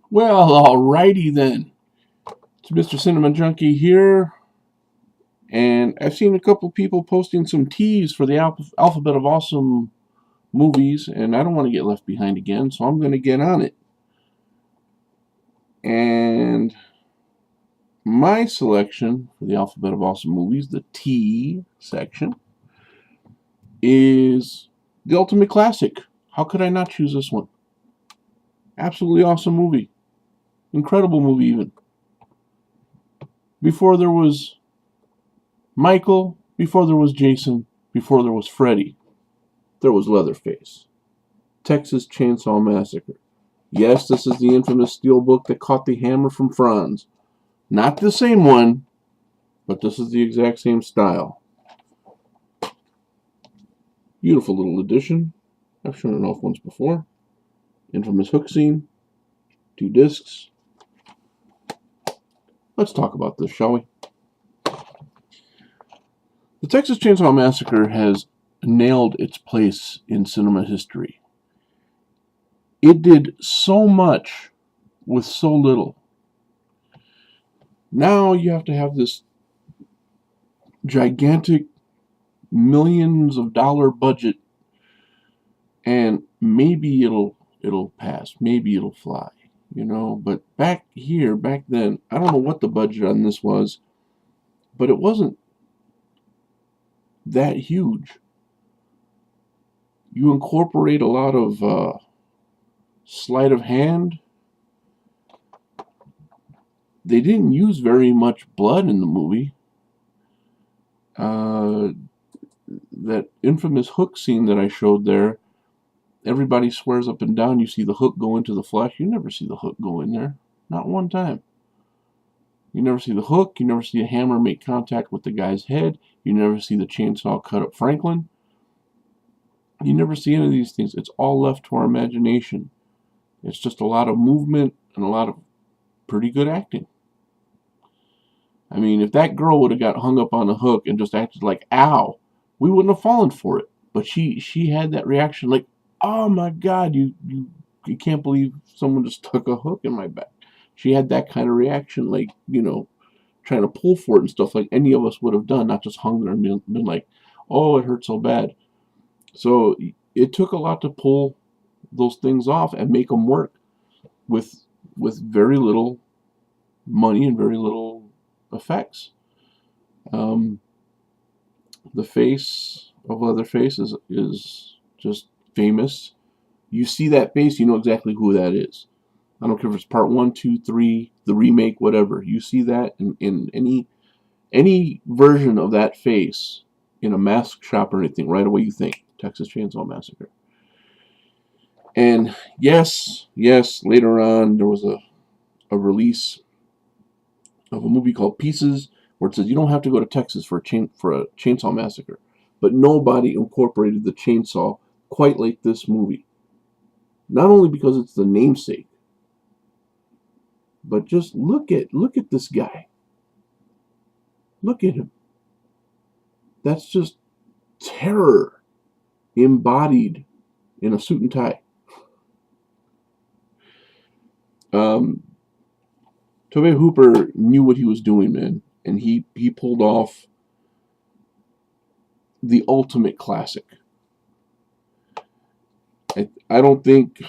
Well, alrighty then. It's Mr. Cinema Junkie here, and I've seen a couple people posting some teas for the Alphabet of Awesome movies, and I don't want to get left behind again, so I'm going to get on it. And my selection for the Alphabet of Awesome movies, the T section, is the ultimate classic. How could I not choose this one? Absolutely awesome movie. Incredible movie, even. Before there was Michael, before there was Jason, before there was Freddy, there was Leatherface. Texas Chainsaw Massacre. Yes, this is the infamous steelbook that caught the hammer from Franz. Not the same one, but this is the exact same style. Beautiful little edition. I've shown it off once before. Infamous hook scene. 2 discs. Let's talk about this, shall we? The Texas Chainsaw Massacre has nailed its place in cinema history. It did so much with so little. Now you have to have this gigantic millions of dollar budget, and maybe it'll pass, maybe it'll fly, but back then, I don't know what the budget on this was, but it wasn't that huge. You incorporate a lot of sleight of hand. They didn't use very much blood in the movie. That infamous hook scene that I showed there, everybody swears up and down you see the hook go into the flesh. You never see the hook go in there. Not one time. You never see the hook. You never see a hammer make contact with the guy's head. You never see the chainsaw cut up Franklin. You never see any of these things. It's all left to our imagination. It's just a lot of movement and a lot of pretty good acting. I mean, if that girl would have got hung up on a hook and just acted like, ow, we wouldn't have fallen for it. But she had that reaction like, oh my God, you can't believe someone just stuck a hook in my back. She had that kind of reaction, like, trying to pull for it and stuff like any of us would have done, not just hung there and been like, oh, it hurt so bad. So it took a lot to pull those things off and make them work with very little money and very little effects. The face of Leatherface is just famous. You see that face, you know exactly who that is. I don't care if it's part 1, 2, 3, the remake, whatever. You see that in any version of that face in a mask shop or anything, right away you think Texas Chainsaw Massacre. And yes, later on there was a release of a movie called Pieces, where it says you don't have to go to Texas for a Chainsaw Massacre. But nobody incorporated the chainsaw quite like this movie. Not only because it's the namesake, but just look at this guy. Look at him. That's just terror embodied in a suit and tie. Tobe Hooper knew what he was doing, man, and he pulled off the ultimate classic. I don't think.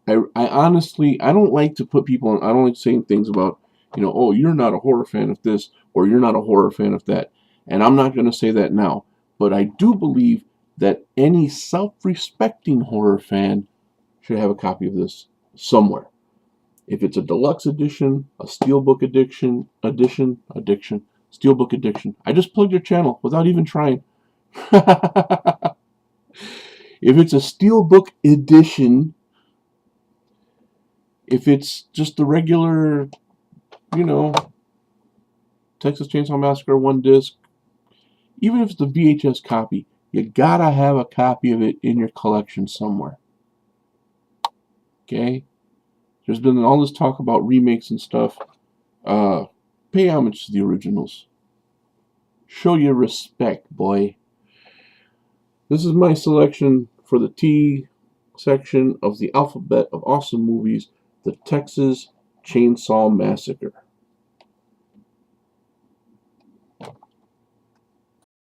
I honestly, I don't like to put people on. I don't like saying things about, oh, you're not a horror fan of this, or you're not a horror fan of that. And I'm not going to say that now. But I do believe that any self-respecting horror fan should have a copy of this somewhere. If it's a deluxe edition, a steelbook edition, steelbook edition. I just plugged your channel without even trying. If it's a steelbook edition, if it's just the regular, Texas Chainsaw Massacre 1 disc, even if it's the VHS copy, you gotta have a copy of it in your collection somewhere. Okay? There's been all this talk about remakes and stuff. Pay homage to the originals. Show your respect, boy. This is my selection for the T section of the alphabet of awesome movies, the Texas Chainsaw Massacre.